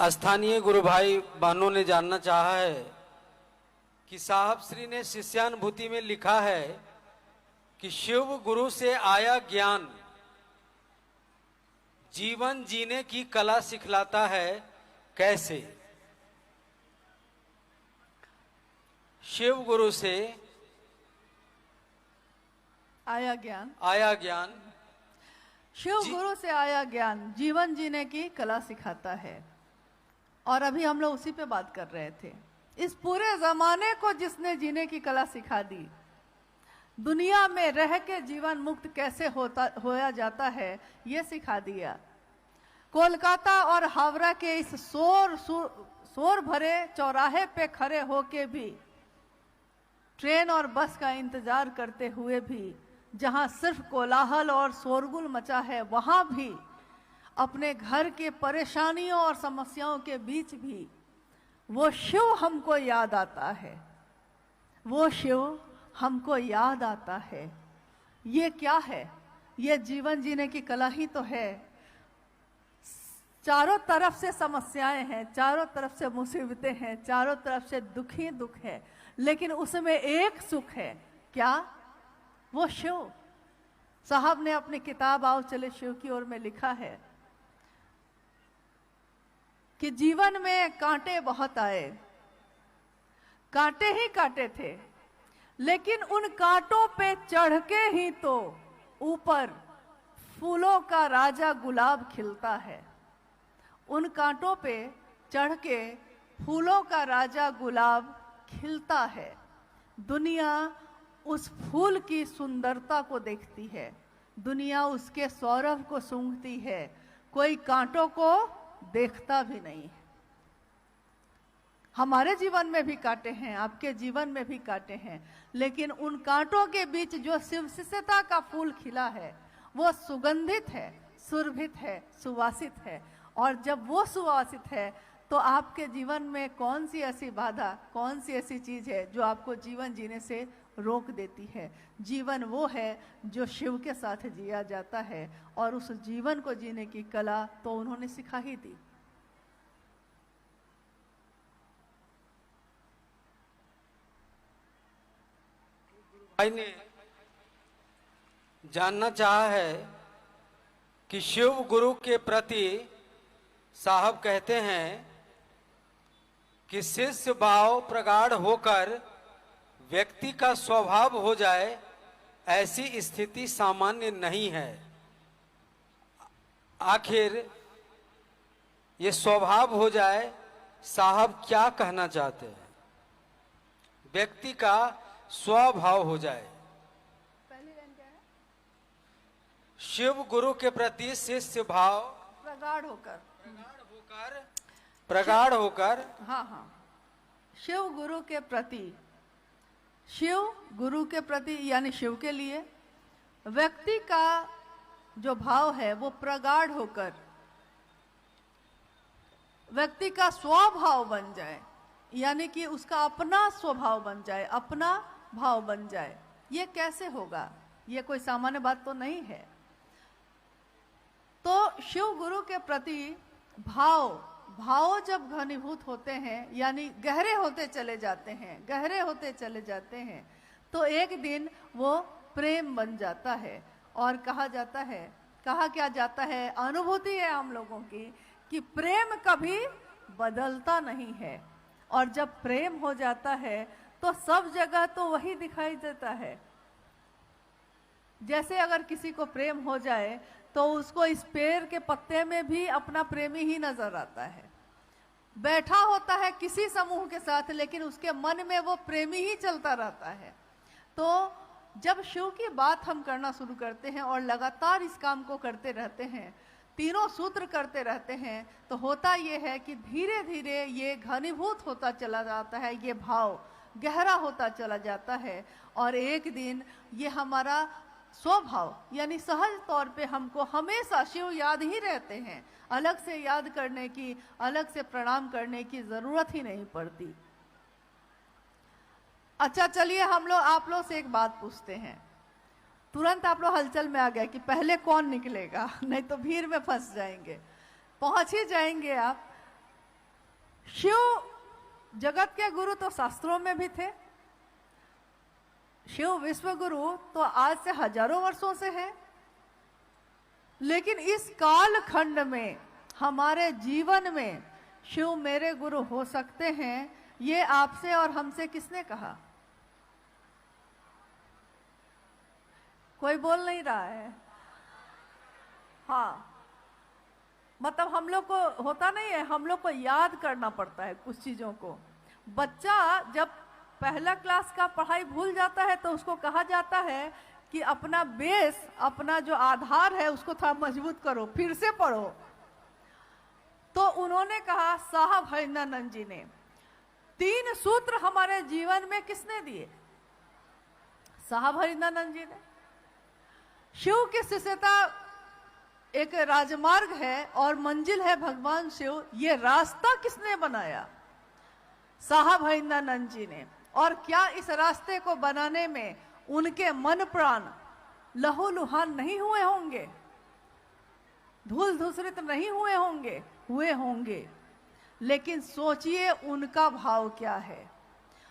स्थानीय गुरु भाई बहनों ने जानना चाहा है कि साहब श्री ने शिष्यानुभूति में लिखा है कि शिव गुरु से आया ज्ञान जीवन जीने की कला सिखलाता है। कैसे? शिव गुरु से आया ज्ञान शिव गुरु से आया ज्ञान जीवन जीने की कला सिखाता है। और अभी हम लोग उसी पे बात कर रहे थे। इस पूरे जमाने को जिसने जीने की कला सिखा दी, दुनिया में रह के जीवन मुक्त कैसे होया जाता है ये सिखा दिया। कोलकाता और हावड़ा के इस शोर भरे चौराहे पे खड़े होके भी, ट्रेन और बस का इंतजार करते हुए भी, जहां सिर्फ कोलाहल और शोरगुल मचा है, वहां भी अपने घर के परेशानियों और समस्याओं के बीच भी वो शिव हमको याद आता है। वो शिव हमको याद आता है। ये क्या है? ये जीवन जीने की कला ही तो है। चारों तरफ से समस्याएं हैं, चारों तरफ से मुसीबतें हैं, चारों तरफ से दुख ही दुख है, लेकिन उसमें एक सुख है। क्या? वो शिव। साहब ने अपनी किताब आओ चले शिव की ओर में लिखा है कि जीवन में कांटे बहुत आए, कांटे ही कांटे थे, लेकिन उन कांटों पे चढ़ के ही तो ऊपर फूलों का राजा गुलाब खिलता है। उन कांटों पे चढ़ के फूलों का राजा गुलाब खिलता है। दुनिया उस फूल की सुंदरता को देखती है, दुनिया उसके सौरभ को सूंघती है, कोई कांटों को देखता भी नहीं है। हमारे जीवन में भी कांटे हैं, आपके जीवन में भी कांटे हैं, लेकिन उन कांटों के बीच जो शिवशिष्यता का फूल खिला है वो सुगंधित है, सुरभित है, सुवासित है। और जब वो सुवासित है तो आपके जीवन में कौन सी ऐसी बाधा, कौन सी ऐसी चीज है जो आपको जीवन जीने से रोक देती है? जीवन वो है जो शिव के साथ जिया जाता है, और उस जीवन को जीने की कला तो उन्होंने सिखा ही दी। भाई ने जानना चाहा है कि शिव गुरु के प्रति साहब कहते हैं कि शिष्य भाव प्रगाढ़ होकर व्यक्ति का स्वभाव हो जाए, ऐसी स्थिति सामान्य नहीं है। आखिर ये स्वभाव हो जाए, साहब क्या कहना चाहते हैं? व्यक्ति का स्वभाव हो जाए। पहली लाइन क्या है? शिव गुरु के प्रति शिष्य भाव प्रगाढ़ होकर हाँ, शिव गुरु के प्रति यानी शिव के लिए व्यक्ति का जो भाव है वो प्रगाढ़ होकर व्यक्ति का स्वभाव बन जाए, यानी कि उसका अपना स्वभाव बन जाए, अपना भाव बन जाए। ये कैसे होगा? ये कोई सामान्य बात तो नहीं है। तो शिव गुरु के प्रति भाव जब घनीभूत होते हैं, यानी गहरे होते चले जाते हैं, तो एक दिन वो प्रेम बन जाता है। और कहा क्या जाता है, अनुभूति है हम लोगों की कि प्रेम कभी बदलता नहीं है। और जब प्रेम हो जाता है तो सब जगह तो वही दिखाई देता है। जैसे अगर किसी को प्रेम हो जाए तो उसको इस पेड़ के पत्ते में भी अपना प्रेमी ही नजर आता है। बैठा होता है किसी समूह के साथ, लेकिन उसके मन में वो प्रेमी ही चलता रहता है। तो जब शिव की बात हम करना शुरू करते हैं और लगातार इस काम को करते रहते हैं, तीनों सूत्र करते रहते हैं, तो होता ये है कि धीरे धीरे ये घनीभूत होता चला जाता है, ये भाव गहरा होता चला जाता है। और एक दिन ये हमारा स्वभाव यानी सहज तौर पे हमको हमेशा शिव याद ही रहते हैं, अलग से याद करने की, अलग से प्रणाम करने की जरूरत ही नहीं पड़ती। अच्छा, चलिए हम लोग आप लोग से एक बात पूछते हैं। तुरंत आप लोग हलचल में आ गए कि पहले कौन निकलेगा, नहीं तो भीड़ में फंस जाएंगे, पहुंच ही जाएंगे आप। शिव जगत के गुरु तो शास्त्रों में भी थे, शिव विश्व गुरु तो आज से हजारों वर्षों से है, लेकिन इस काल खंड में हमारे जीवन में शिव मेरे गुरु हो सकते हैं, ये आपसे और हमसे किसने कहा? कोई बोल नहीं रहा है। हाँ, मतलब हम लोग को होता नहीं है, हम लोग को याद करना पड़ता है कुछ चीजों को। बच्चा जब पहला क्लास का पढ़ाई भूल जाता है तो उसको कहा जाता है कि अपना बेस, अपना जो आधार है उसको थोड़ा मजबूत करो, फिर से पढ़ो। तो उन्होंने कहा, साहब हरिंद्रानंद जी ने 3 सूत्र हमारे जीवन में किसने दिए? साहब हरिंद्रानंद जी ने। शिव की शिष्यता एक राजमार्ग है और मंजिल है भगवान शिव, ये रास्ता किसने बनाया? साहब हरिंद्रानंद जी ने। और क्या इस रास्ते को बनाने में उनके मन प्राण लहूलुहान नहीं हुए होंगे? धूल धूसरित नहीं हुए होंगे? हुए होंगे। लेकिन सोचिए उनका भाव क्या है।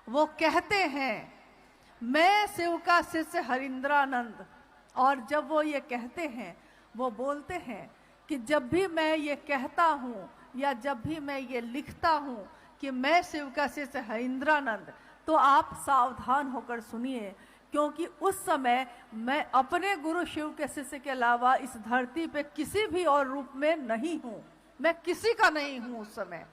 वो कहते हैं, मैं शिव का शिष्य हरिंद्रानंद। और जब वो ये कहते हैं, वो बोलते हैं कि जब भी मैं ये कहता हूँ या जब भी मैं ये लिखता हूँ कि मैं शिव का शिष्य हरिंद्रानंद, तो आप सावधान होकर सुनिए, क्योंकि उस समय मैं अपने गुरु शिव के शिष्य के अलावा इस धरती पे किसी भी और रूप में नहीं हूँ, मैं किसी का नहीं हूँ उस समय।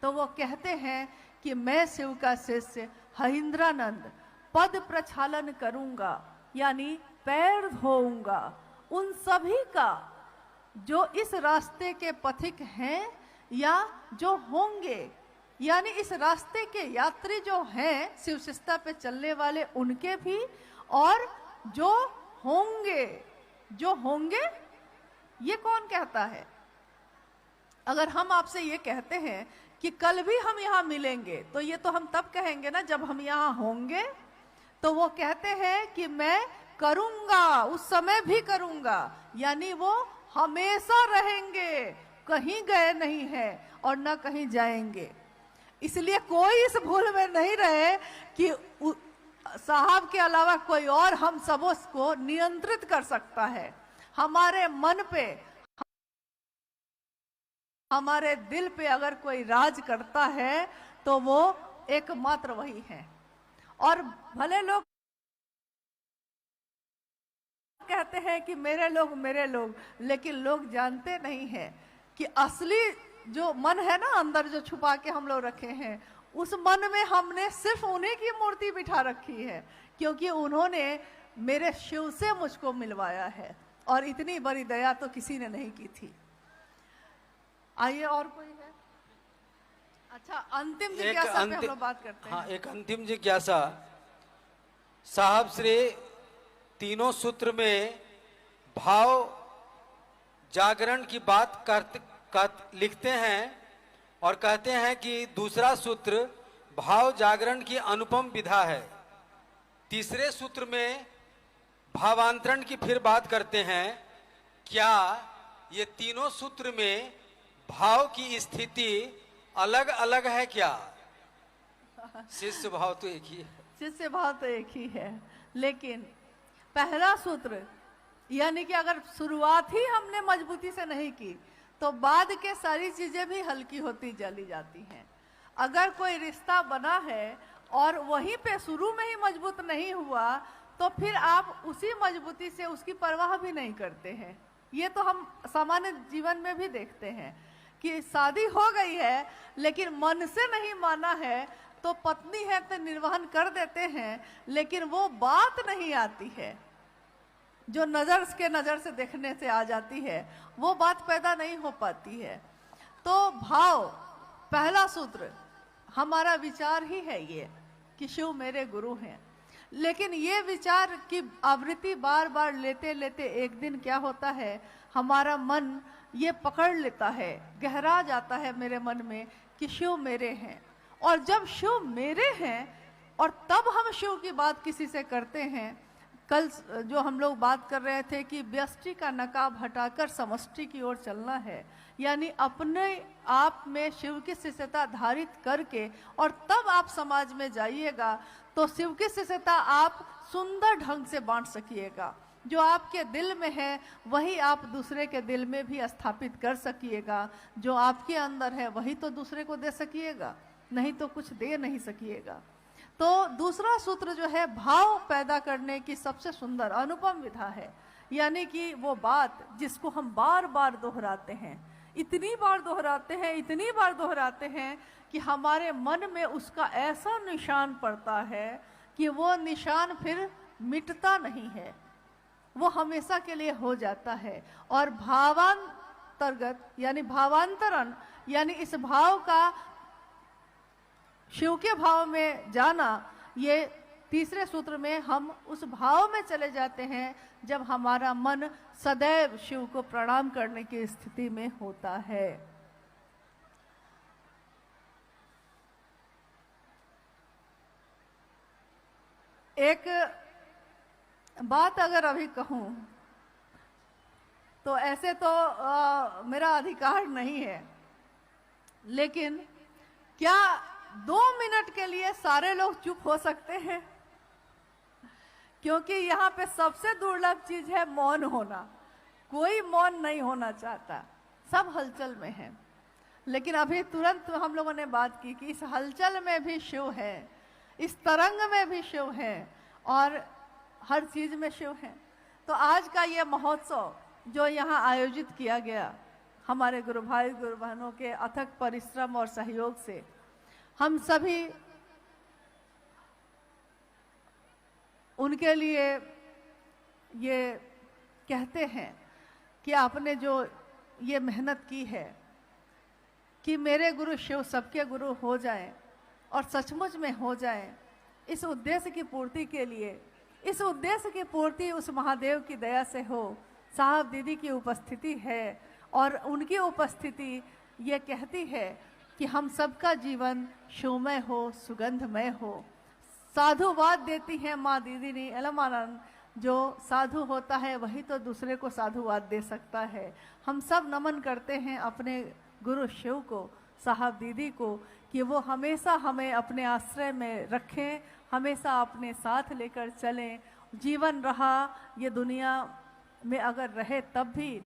तो वो कहते हैं कि मैं शिव का शिष्य हरिंद्रानंद पद प्रक्षालन करूंगा, यानी पैर धोऊंगा उन सभी का जो इस रास्ते के पथिक हैं या जो होंगे, यानी इस रास्ते के यात्री जो हैं, शिव शिष्यता पे चलने वाले उनके भी, और जो होंगे ये कौन कहता है? अगर हम आपसे ये कहते हैं कि कल भी हम यहाँ मिलेंगे, तो ये तो हम तब कहेंगे ना जब हम यहाँ होंगे। तो वो कहते हैं कि मैं करूंगा, उस समय भी करूंगा, यानी वो हमेशा रहेंगे, कहीं गए नहीं है और न कहीं जाएंगे। इसलिए कोई इस भूल में नहीं रहे कि साहब के अलावा कोई और हम सबों को नियंत्रित कर सकता है। हमारे मन पे, हमारे दिल पे अगर कोई राज करता है तो वो एकमात्र वही है। और भले लोग कहते हैं कि मेरे लोग, लेकिन लोग जानते नहीं हैं कि असली जो मन है ना अंदर, जो छुपा के हम लोग रखे हैं, उस मन में हमने सिर्फ उन्हीं की मूर्ति बिठा रखी है, क्योंकि उन्होंने मेरे शिव से मुझको मिलवाया है, और इतनी बड़ी दया तो किसी ने नहीं की थी। आइए, और कोई है? अच्छा, अंतिम जिज्ञासा पे हम लोग बात करते हैं। हाँ, एक अंतिम जिज्ञासा। साहब श्री तीनों सूत्र में भाव जागरण की बात लिखते हैं और कहते हैं कि दूसरा सूत्र भाव जागरण की अनुपम विधा है। तीसरे सूत्र में भावांतरण की फिर बात करते हैं। क्या ये तीनों सूत्र में भाव की स्थिति अलग अलग है क्या? शिष्य भाव तो एक ही है। शिष्य भाव तो एक ही है, लेकिन पहला सूत्र, यानी कि अगर शुरुआत ही हमने मजबूती से नहीं की तो बाद के सारी चीजें भी हल्की होती चली जाती हैं। अगर कोई रिश्ता बना है और वहीं पे शुरू में ही मजबूत नहीं हुआ, तो फिर आप उसी मजबूती से उसकी परवाह भी नहीं करते हैं। ये तो हम सामान्य जीवन में भी देखते हैं कि शादी हो गई है लेकिन मन से नहीं माना है, तो पत्नी है तो निर्वहन कर देते हैं, लेकिन वो बात नहीं आती है जो नजर से देखने से आ जाती है, वो बात पैदा नहीं हो पाती है। तो भाव, पहला सूत्र हमारा विचार ही है ये कि शिव मेरे गुरु हैं, लेकिन ये विचार की आवृत्ति बार बार लेते लेते एक दिन क्या होता है, हमारा मन ये पकड़ लेता है, गहरा जाता है मेरे मन में कि शिव मेरे हैं। और जब शिव मेरे हैं और तब हम शिव की बात किसी से करते हैं, कल जो हम लोग बात कर रहे थे कि व्यष्टि का नकाब हटाकर समष्टि की ओर चलना है, यानी अपने आप में शिव की शिष्यता धारित करके और तब आप समाज में जाइएगा तो शिव की शिष्यता आप सुंदर ढंग से बांट सकिएगा। जो आपके दिल में है वही आप दूसरे के दिल में भी स्थापित कर सकिएगा। जो आपके अंदर है वही तो दूसरे को दे सकिएगा, नहीं तो कुछ दे नहीं सकिएगा। तो दूसरा सूत्र जो है भाव पैदा करने की सबसे सुंदर अनुपम विधा है, यानी कि वो बात जिसको हम बार बार दोहराते हैं, इतनी बार दोहराते हैं कि हमारे मन में उसका ऐसा निशान पड़ता है कि वो निशान फिर मिटता नहीं है, वो हमेशा के लिए हो जाता है। और भावांतर्गत यानी भावांतरण, यानी इस भाव का शिव के भाव में जाना, ये तीसरे सूत्र में हम उस भाव में चले जाते हैं जब हमारा मन सदैव शिव को प्रणाम करने की स्थिति में होता है। एक बात अगर अभी कहूं तो ऐसे तो मेरा अधिकार नहीं है, लेकिन क्या 2 मिनट के लिए सारे लोग चुप हो सकते हैं? क्योंकि यहाँ पे सबसे दुर्लभ चीज है मौन होना। कोई मौन नहीं होना चाहता, सब हलचल में है। लेकिन अभी तुरंत हम लोगों ने बात की कि इस हलचल में भी शिव है, इस तरंग में भी शिव है और हर चीज में शिव है। तो आज का ये महोत्सव जो यहाँ आयोजित किया गया हमारे गुरु भाई गुरु बहनों के अथक परिश्रम और सहयोग से, हम सभी उनके लिए ये कहते हैं कि आपने जो ये मेहनत की है कि मेरे गुरु शिव सबके गुरु हो जाएं और सचमुच में हो जाएं, इस उद्देश्य की पूर्ति के लिए, इस उद्देश्य की पूर्ति उस महादेव की दया से हो। साहब दीदी की उपस्थिति है और उनकी उपस्थिति ये कहती है कि हम सबका जीवन शिवमय हो, सुगंधमय हो। साधुवाद देती है माँ दीदी ने अलमानंद, जो साधु होता है वही तो दूसरे को साधुवाद दे सकता है। हम सब नमन करते हैं अपने गुरु शिव को, साहब दीदी को, कि वो हमेशा हमें अपने आश्रय में रखें, हमेशा अपने साथ लेकर चलें। जीवन रहा ये दुनिया में, अगर रहे तब भी,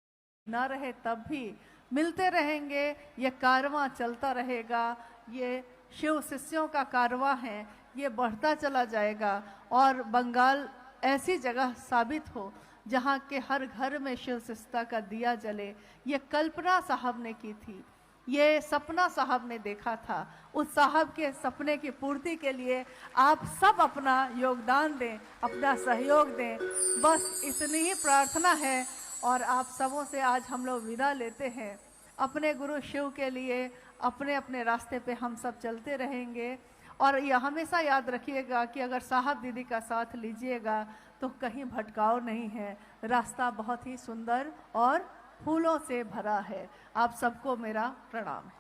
ना रहे तब भी, मिलते रहेंगे, ये कारवां चलता रहेगा। ये शिव शिष्यों का कारवां है, ये बढ़ता चला जाएगा और बंगाल ऐसी जगह साबित हो जहाँ के हर घर में शिव शिष्यता का दिया जले। ये कल्पना साहब ने की थी, ये सपना साहब ने देखा था। उस साहब के सपने की पूर्ति के लिए आप सब अपना योगदान दें, अपना सहयोग दें, बस इतनी ही प्रार्थना है। और आप सबों से आज हम लोग विदा लेते हैं। अपने गुरु शिव के लिए अपने अपने रास्ते पे हम सब चलते रहेंगे। और यह हमेशा याद रखिएगा कि अगर साहब दीदी का साथ लीजिएगा तो कहीं भटकाव नहीं है, रास्ता बहुत ही सुंदर और फूलों से भरा है। आप सबको मेरा प्रणाम है।